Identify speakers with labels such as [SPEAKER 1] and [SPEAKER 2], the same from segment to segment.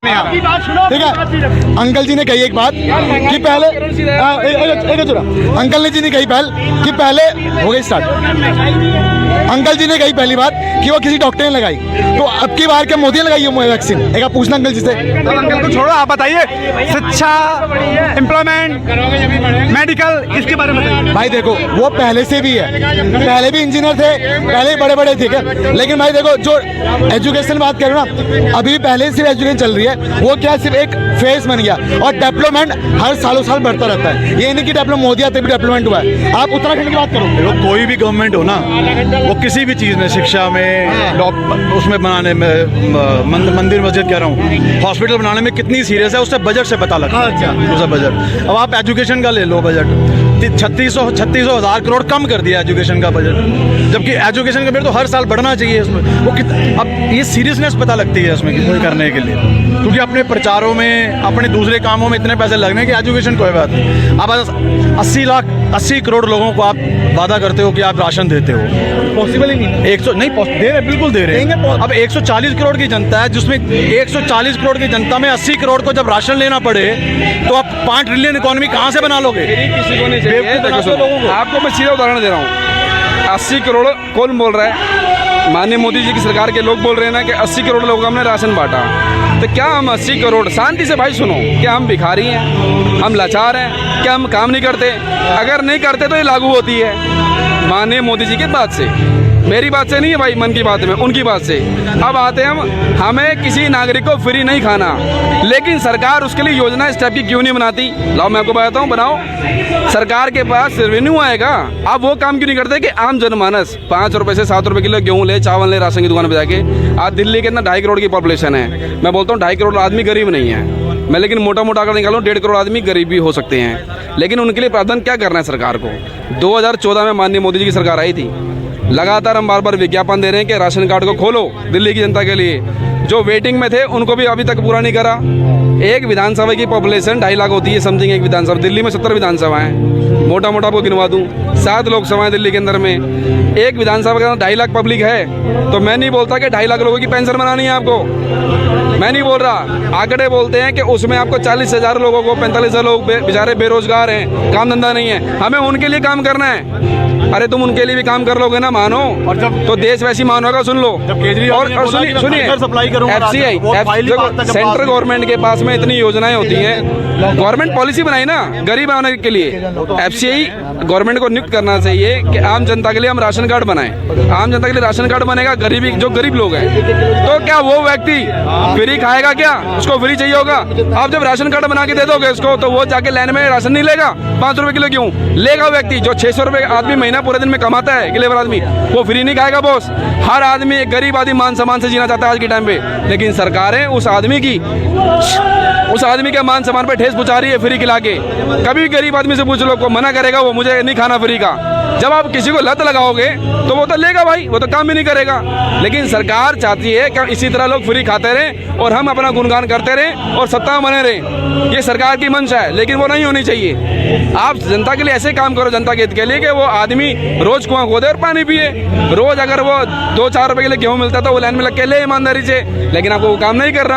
[SPEAKER 1] ठीक है। अंकल जी ने कही एक बात कि पहले अंकल जी ने कही कि पहले हो गई स्टार्ट। अंकल जी ने कही पहली बात कि वो किसी डॉक्टर ने लगाई, तो अब की बार क्या मोदी ने लगाई है वैक्सीन? एक आप पूछना अंकल जी से।
[SPEAKER 2] अंकल को छोड़ो, आप बताइए शिक्षा, एम्प्लॉयमेंट, मेडिकल, इसके बारे में बताइए।
[SPEAKER 1] भाई देखो, वो पहले से भी है, पहले भी इंजीनियर थे, पहले बड़े बड़े थे, लेकिन भाई देखो जो एजुकेशन बात करो ना, अभी पहले सिर्फ एजुकेशन चल रही है, वो क्या सिर्फ एक फेस बन गया, और डेवलपमेंट हर सालों साल बढ़ता रहता है। ये नहीं कि डेवलपमेंट मोदी आते भी डेवलपमेंट हुआ है। आप उत्तराखंड की बात करो,
[SPEAKER 3] कोई भी गवर्नमेंट हो ना, वो किसी भी चीज़ में, शिक्षा में, उसमें बनाने में, मंदिर मस्जिद कह रहा हूँ, हॉस्पिटल बनाने में कितनी सीरियस है, उससे बजट से पता लगता है। उसका बजट, अब आप एजुकेशन का ले लो बजट, 3600 करोड़ कम कर दिया एजुकेशन का बजट, जबकि एजुकेशन का बजट तो हर साल बढ़ना चाहिए इसमें। वो अब ये सीरियसनेस पता लगती है इसमें करने के लिए, क्योंकि अपने प्रचारों में, अपने दूसरे कामों में इतने पैसे लगने की एजुकेशन कोई बात नहीं। आप 80 करोड़ लोगों को आप वादा करते हो कि आप राशन देते हो,
[SPEAKER 1] पॉसिबल ही नहीं।
[SPEAKER 3] 100 नहीं दे रहे, बिल्कुल दे रहे हैं। अब 140 करोड़ की जनता है, जिसमें 140 करोड़ की जनता में 80 करोड़ को जब राशन लेना पड़े, तो आप 5 ट्रिलियन इकोनॉमी कहाँ से बना लोगे?
[SPEAKER 2] किसी को नहीं चाहिए। आपको मैं सीधा उदाहरण दे रहा हूँ। 80 करोड़ कौन बोल रहा है? माननीय मोदी जी की सरकार के लोग बोल रहे हैं ना कि 80 करोड़ लोगों को हमने राशन बांटा। तो क्या हम 80 करोड़, शांति से भाई सुनो, क्या हम भिखारी हैं? हम लाचार हैं? क्या हम काम नहीं करते? अगर नहीं करते तो ये लागू होती है माननीय मोदी जी की बात से, मेरी बात से नहीं है भाई, मन की बात में, उनकी बात से। अब आते हैं हमें किसी नागरिक को फ्री नहीं खाना, लेकिन सरकार उसके लिए योजना इस टाइप की क्यों नहीं बनाती? लाओ मैं आपको बताता हूँ, बनाओ। सरकार के पास रेवेन्यू आएगा, आप वो काम क्यों नहीं करते कि आम जनमानस 5 रुपए से 7 रुपए किलो गेहूँ ले, चावल ले राशन की दुकान पे जाके। आज दिल्ली के अंदर 2.5 करोड़ की पॉपुलेशन है, मैं बोलता हूँ 2.5 करोड़ आदमी गरीब नहीं है मैं, लेकिन मोटा मोटा अगर निकालूँ 1.5 करोड़ आदमी गरीब भी हो सकते हैं। लेकिन उनके लिए प्रावधान क्या करना है सरकार को? 2014 में माननीय मोदी जी की सरकार आई थी, लगातार हम बार बार विज्ञापन दे रहे हैं कि राशन कार्ड को खोलो दिल्ली की जनता के लिए। जो वेटिंग में थे उनको भी अभी तक पूरा नहीं करा। एक विधानसभा की पॉपुलेशन 2.5 लाख होती है समथिंग, एक विधानसभा। दिल्ली में 70 विधानसभा हैं, मोटा मोटा आपको गिनवा दूं, 7 लोकसभाएं दिल्ली के अंदर में। एक विधानसभा के अंदर 2.5 लाख पब्लिक है, तो मैं नहीं बोलता कि 2.5 लाख लोगों की पेंशन बनानी है आपको, मैं नहीं बोल रहा। आंकड़े बोलते हैं कि उसमें आपको 40,000 लोगों को, 45,000 लोग बेचारे बेरोजगार हैं, काम धंधा नहीं है, हमें उनके लिए काम करना है। अरे तुम उनके लिए भी काम कर लोगे ना, मानो, और जब तो देश वैसी मानोगा, सुन लो। और सुनिए,
[SPEAKER 3] सप्लाई करूंगा,
[SPEAKER 2] FCI सेंट्रल गवर्नमेंट के पास में इतनी योजनाएं होती हैं, गवर्नमेंट पॉलिसी बनाई ना गरीब आने के लिए। FCI गवर्नमेंट को नियुक्त करना चाहिए कि आम जनता के लिए हम राशन कार्ड बनाएं। आम जनता के लिए राशन कार्ड बनेगा, गरीबी जो गरीब लोग हैं, तो क्या वो व्यक्ति फ्री खाएगा? क्या उसको फ्री चाहिए होगा? आप जब राशन कार्ड बना के दे दोगे उसको, तो वो जाके लाइन में राशन नहीं लेगा। 5 रुपए किलो क्यों लेगा? व्यक्ति जो 600 रुपए आदमी महीना पूरे दिन में कमाता है, लेबर आदमी, वो फ्री नहीं खाएगा बॉस। हर आदमी, एक गरीब आदमी मान सम्मान से जीना चाहता है आज के टाइम पे, लेकिन सरकारें उस आदमी के मान सम्मान पे ठेस पहुंचा रही है फ्री खिला के। कभी भी गरीब आदमी से पूछ लो, को मना करेगा वो, मुझे नहीं खाना फ्री का। जब आप किसी को लत लगाओगे तो वो तो लेगा भाई, वो तो काम भी नहीं करेगा। लेकिन सरकार चाहती है कि इसी तरह लोग फ्री खाते रहें और हम अपना गुणगान करते रहें और सत्ता में बने रहें। ये सरकार की मंशा है, लेकिन वो नहीं होनी चाहिए। आप जनता के लिए ऐसे काम करो, जनता के हित के लिए, कि वो आदमी रोज कुआं खोदे और पानी पिए। रोज अगर वो 2-4 रुपए के लिए गेहूँ मिलता है तो वो लाइन में लग के ले ईमानदारी से, लेकिन आपको वो काम नहीं करना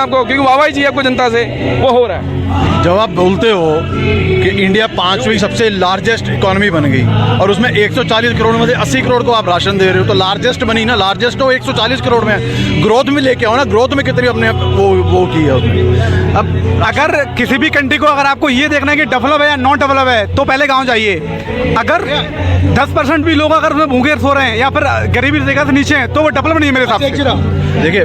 [SPEAKER 2] आपको, क्योंकि वाहवाही चाहिए आपको जनता से, वो हो रहा है।
[SPEAKER 3] जब आप बोलते हो कि इंडिया 5वीं सबसे लार्जेस्ट इकोनॉमी बन गई, और उसमें 140 करोड़ में से 80 करोड़ को आप राशन दे रहे हो, तो लार्जेस्ट बनी ना। लार्जेस्ट हो 140 करोड़ में, ग्रोथ में लेके आओ ना, ग्रोथ में कितनी अपने वो की है उसमें।
[SPEAKER 2] अब अगर किसी भी कंट्री को, अगर आपको ये देखना है कि डेवलप है या नॉट डेवलप है, तो पहले गाँव जाइए। अगर 10% भी लोग अगर उसमें भूखे सो रहे हैं या फिर गरीबी रेखा से नीचे हैं, तो वो डेवलप नहीं है मेरे हिसाब से।
[SPEAKER 3] देखिए,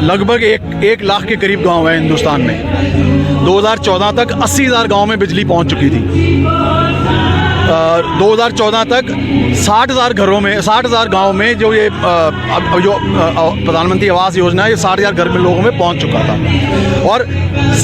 [SPEAKER 3] लगभग 1 लाख के करीब गांव है हिंदुस्तान में। 2014 तक 80,000 गांव में बिजली पहुंच चुकी थी। 2014 तक 60,000 घरों में, 60,000 गाँव में जो ये प्रधानमंत्री आवास योजना है, ये 60,000 घर में लोगों में पहुंच चुका था। और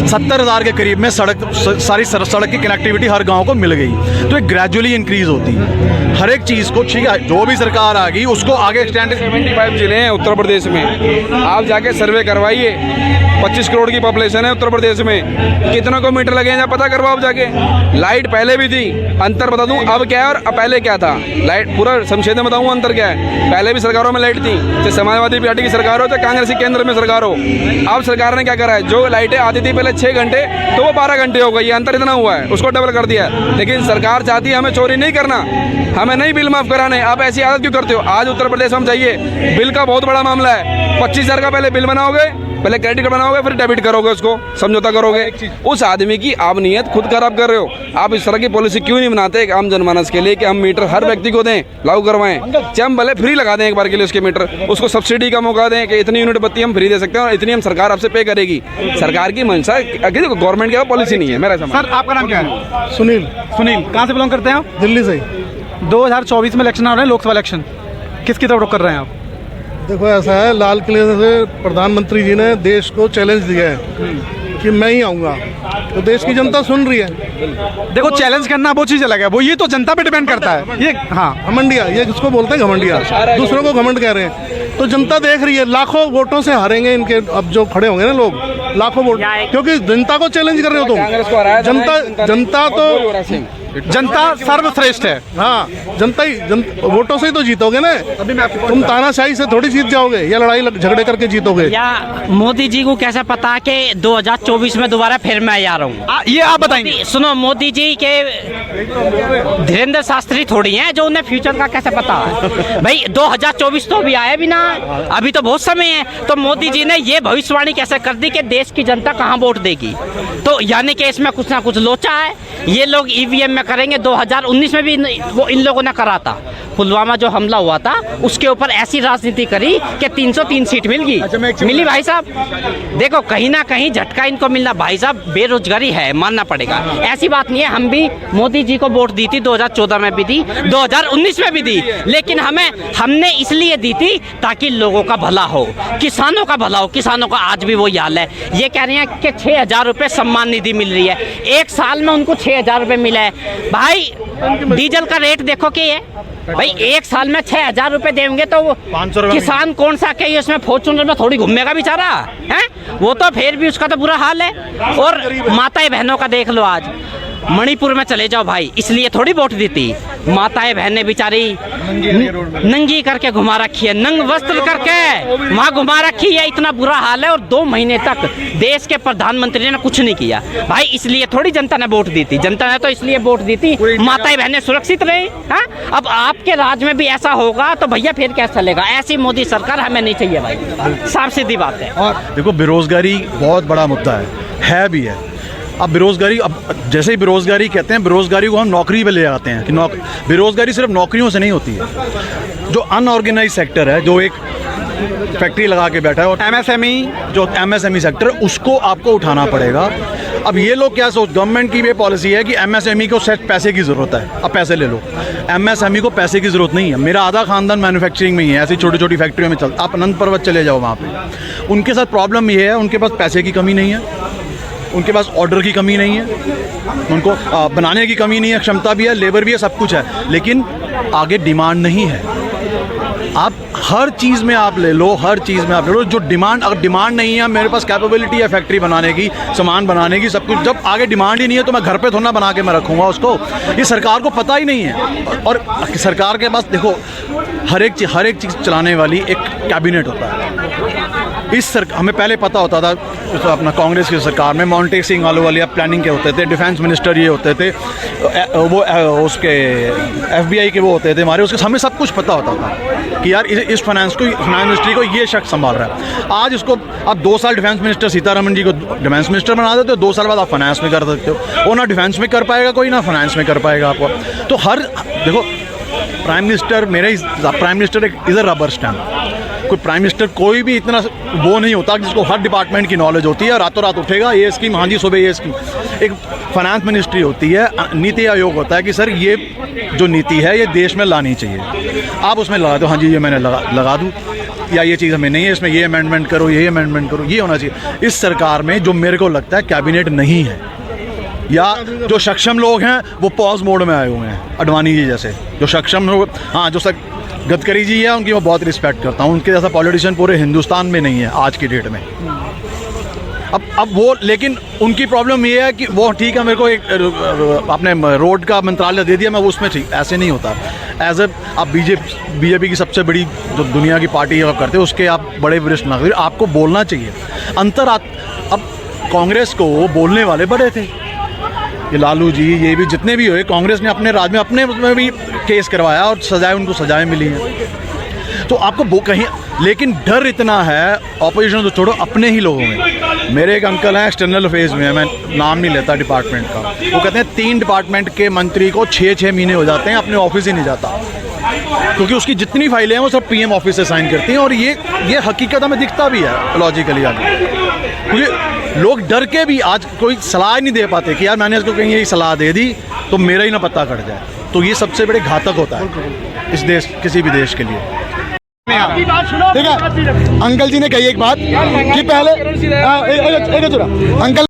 [SPEAKER 3] 70,000 के करीब में सारी सड़क की कनेक्टिविटी हर गांव को मिल गई। तो ये ग्रेजुअली इंक्रीज होती है हर एक चीज़ को। ठीक है, जो भी सरकार आ गई उसको आगे एक्सटेंड।
[SPEAKER 2] 75 जिले हैं उत्तर प्रदेश में, आप जाके सर्वे करवाइए। 25 करोड़ की पॉपुलेशन है उत्तर प्रदेश में, कितनों को मीटर लगे हैं पता करवाओ जाके। लाइट पहले भी थी, अंतर बता दूं अब क्या है और पहले क्या था। लाइट पूरा संक्षेप में बताऊं अंतर क्या है। पहले भी सरकारों में लाइट थी, चाहे समाजवादी पार्टी की सरकार हो चाहे कांग्रेस की केंद्र में सरकार हो। अब सरकार ने क्या करा है, जो लाइटें आती थी पहले 6 घंटे तो वो 12 घंटे हो गई है। अंतर इतना हुआ है, उसको डबल कर दिया है। लेकिन सरकार चाहती है हमें चोरी नहीं करना, हमें नहीं बिल माफ़ कराने। आप ऐसी आदत क्यों करते हो? आज उत्तर प्रदेश में हम जाइए, बिल का बहुत बड़ा मामला है। 25,000 का पहले बिल बनाओगे, पहले क्रेडिट कार्ड बनाओगे, फिर डेबिट करोगे, उसको समझौता करोगे। उस आदमी की आप नीयत खुद खराब कर रहे हो। आप इस तरह की पॉलिसी क्यों नहीं बनाते एक आम जनमानस के लिए कि हम मीटर हर व्यक्ति को दें, लागू करवाएं। चाहे हम भले फ्री लगा दें एक बार के लिए उसके मीटर, उसको सब्सिडी का मौका दें कि इतनी यूनिट बत्ती हम फ्री दे सकते हैं और इतनी हम सरकार आपसे पे करेगी। सरकार की मंशा गवर्नमेंट की पॉलिसी नहीं है। मेरा
[SPEAKER 4] सर आपका नाम क्या है?
[SPEAKER 5] सुनील।
[SPEAKER 4] सुनील, कहाँ से बिलोंग करते हैं आप?
[SPEAKER 5] दिल्ली से ही।
[SPEAKER 4] 2024 में इलेक्शन आ रहे हैं, लोकसभा इलेक्शन, किसकी तरफ रुख कर रहे हैं आप?
[SPEAKER 5] देखो ऐसा है, लाल किले से प्रधानमंत्री जी ने देश को चैलेंज दिया है कि मैं ही आऊँगा, तो देश की जनता सुन रही है।
[SPEAKER 4] देखो चैलेंज करना वो चीज़ अलग है, वो ये तो जनता पे डिपेंड करता है। ये हाँ
[SPEAKER 5] घमंडिया, ये किसको बोलते हैं घमंडिया, दूसरों को घमंड कह रहे हैं। तो जनता देख रही है, लाखों वोटों से हारेंगे इनके अब जो खड़े होंगे ना लोग, लाखों वोट, क्योंकि जनता को चैलेंज कर रहे हो तुम।
[SPEAKER 4] जनता सर्वश्रेष्ठ है।
[SPEAKER 5] हाँ, जनता ही वोटों से ही तो जीतोगे ना। तुम तानाशाही से थोड़ी जीत जाओगे या लड़ाई झगड़े करके जीतोगे।
[SPEAKER 6] या मोदी जी को कैसे पता कि 2024 में दोबारा फिर मैं आ रहा हूँ?
[SPEAKER 4] ये आप बताएंगे।
[SPEAKER 6] सुनो, मोदी जी के धीरेन्द्र शास्त्री थोड़ी हैं जो उन्हें फ्यूचर का कैसे पता है भाई। 2024 तो अभी आए भी ना, अभी तो बहुत समय है। तो मोदी जी ने ये भविष्यवाणी कैसे कर दी कि देश की जनता कहाँ वोट देगी? तो यानी कि इसमें कुछ ना कुछ लोचा है। ये लोग ईवीएम में करेंगे। 2019 में भी वो इन लोगों ने करा था। पुलवामा जो हमला हुआ था उसके ऊपर ऐसी राजनीति करी कि 303 सीट मिली भाई साहब। देखो कहीं ना कहीं झटका इनको मिलना भाई साहब। बेरोजगारी है, मानना पड़ेगा, ऐसी बात नहीं है। हम भी मोदी जी को वोट दी थी, 2014 में भी दी, 2019 में भी दी, लेकिन हमने इसलिए दी थी ताकि लोगों का भला हो, किसानों का भला हो। किसानों का आज भी वही हाल है। ये कह रहे हैं कि 6,000 रुपये सम्मान निधि मिल रही है, एक साल में उनको 6,000 रुपये मिला है। भाई डीजल का रेट देखो कि ये भाई एक साल में 6,000 रुपये देंगे तो किसान कौन सा कहीं उसमें फॉर्च्यूनर में थोड़ी घूमेगा बेचारा है। वो तो फिर भी उसका तो बुरा हाल है। और माताएं बहनों का देख लो, आज मणिपुर में चले जाओ भाई, इसलिए थोड़ी वोट दी थी। माताएं बहनें बेचारी नंगी करके घुमा रखी है, नंग वस्त्र करके वहाँ घुमा रखी है। इतना बुरा हाल है। और 2 महीने तक देश के प्रधानमंत्री ने कुछ नहीं किया भाई। इसलिए थोड़ी जनता ने वोट दी थी। जनता ने तो इसलिए वोट दी थी माताएं बहनें सुरक्षित रहे। हाँ, अब आपके राज्य में भी ऐसा होगा तो भैया फिर क्या चलेगा? ऐसी मोदी सरकार हमें नहीं चाहिए भाई, साफ सीधी बात है।
[SPEAKER 3] और देखो बेरोजगारी बहुत बड़ा मुद्दा है भी है। अब बेरोजगारी, अब जैसे ही बेरोजगारी कहते हैं, बेरोजगारी को हम नौकरी पे ले आते हैं कि बेरोजगारी सिर्फ नौकरियों से नहीं होती है। जो अनऑर्गेनाइज सेक्टर है, जो एक फैक्ट्री लगा के बैठा है, और एमएसएमई सेक्टर, उसको आपको उठाना पड़ेगा। अब ये लोग क्या गवर्नमेंट की ये पॉलिसी है कि एमएसएमई को सिर्फ पैसे की ज़रूरत है, अब पैसे ले लो। एमएसएमई को पैसे की ज़रूरत नहीं है। मेरा आधा खानदान मैन्युफैक्चरिंग में ही है, ऐसी छोटी छोटी फैक्ट्रियों में चलता। आप अनंत पर्वत चले जाओ, वहाँ पे उनके साथ प्रॉब्लम ये है, उनके पास पैसे की कमी नहीं है, उनके पास ऑर्डर की कमी नहीं है, उनको बनाने की कमी नहीं है, क्षमता भी है, लेबर भी है, सब कुछ है, लेकिन आगे डिमांड नहीं है। आप हर चीज़ में आप ले लो, हर चीज़ में आप ले लो जो डिमांड, अगर डिमांड नहीं है, मेरे पास कैपेबिलिटी है फैक्ट्री बनाने की, सामान बनाने की, सब कुछ, जब आगे डिमांड ही नहीं है तो मैं घर पे थोड़ा ना बना के मैं रखूँगा उसको। ये सरकार को पता ही नहीं है। और सरकार के पास देखो हर एक चीज़ चलाने वाली एक कैबिनेट होता है। हमें पहले पता होता था तो अपना कांग्रेस की सरकार में मोंटेक सिंह आलूवालिया प्लानिंग के होते थे, डिफेंस मिनिस्टर ये होते थे, वो उसके FBI के वो होते थे हमारे, उसके हमें सब कुछ पता होता था कि यार इस फाइनेंस मिनिस्ट्री को ये शख्स संभाल रहा है। आज इसको आप 2 साल डिफेंस मिनिस्टर सीतारमण जी को डिफेंस मिनिस्टर बना देते हो, 2 साल बाद आप फाइनेंस में कर सकते हो। वो ना डिफेंस में कर पाएगा कोई, ना फाइनेंस में कर पाएगा आपको। तो देखो प्राइम मिनिस्टर एक इज़ अ रबर स्टैम्प। कोई प्राइम मिनिस्टर कोई भी इतना वो नहीं होता जिसको हर डिपार्टमेंट की नॉलेज होती है, रातों रात उठेगा ये स्कीम, हाँ जी सुबह ये स्कीम। एक फाइनेंस मिनिस्ट्री होती है, नीति आयोग होता है कि सर ये जो नीति है ये देश में लानी चाहिए, आप उसमें लगा दो, हाँ जी ये मैंने लगा दूँ, या ये चीज़ हमें नहीं है, इसमें ये अमेंडमेंट करो, ये अमेंडमेंट करो, ये होना चाहिए। इस सरकार में जो मेरे को लगता है कैबिनेट नहीं है, या जो सक्षम लोग हैं वो पॉज मोड में आए हुए हैं, अडवाणी जी जैसे जो सक्षम लोग। हाँ, जो गडकरी जी है उनकी मैं बहुत रिस्पेक्ट करता हूँ, उनके जैसा पॉलिटिशियन पूरे हिंदुस्तान में नहीं है आज की डेट में। अब वो, लेकिन उनकी प्रॉब्लम ये है कि वो ठीक है, मेरे को एक आपने रोड का मंत्रालय दे दिया, मैं वो उसमें ठीक, ऐसे नहीं होता। एज ए आप बीजेपी की सबसे बड़ी जो दुनिया की पार्टी है करते हो, उसके आप बड़े वरिष्ठ नागरिक, आपको बोलना चाहिए। अब कांग्रेस को बोलने वाले बड़े थे, ये लालू जी, ये भी जितने भी हुए, कांग्रेस ने अपने राज्य में अपने उसमें भी केस करवाया और सजाएं, उनको सजाएं मिली हैं। तो आपको वो कहीं, लेकिन डर इतना है, ऑपोजिशन तो छोड़ो, अपने ही लोगों में। मेरे एक अंकल हैं, एक्सटर्नल अफेयर्स में है, मैं नाम नहीं लेता डिपार्टमेंट का, वो कहते हैं 3 डिपार्टमेंट के मंत्री को 6-6 महीने हो जाते हैं, अपने ऑफिस ही नहीं जाता, क्योंकि उसकी जितनी फाइलें हैं वो सब पीएम ऑफिस से साइन करती हैं। और ये हकीकत हमें दिखता भी है लॉजिकली आगे, क्योंकि लोग डर के भी आज कोई सलाह नहीं दे पाते कि यार मैंने इसको कहीं यही सलाह दे दी तो मेरा ही ना पता कट जाए। तो ये सबसे बड़े घातक होता है इस देश, किसी भी देश के लिए।
[SPEAKER 1] ठीक है, अंकल जी ने कही एक बात कि पहले अंकल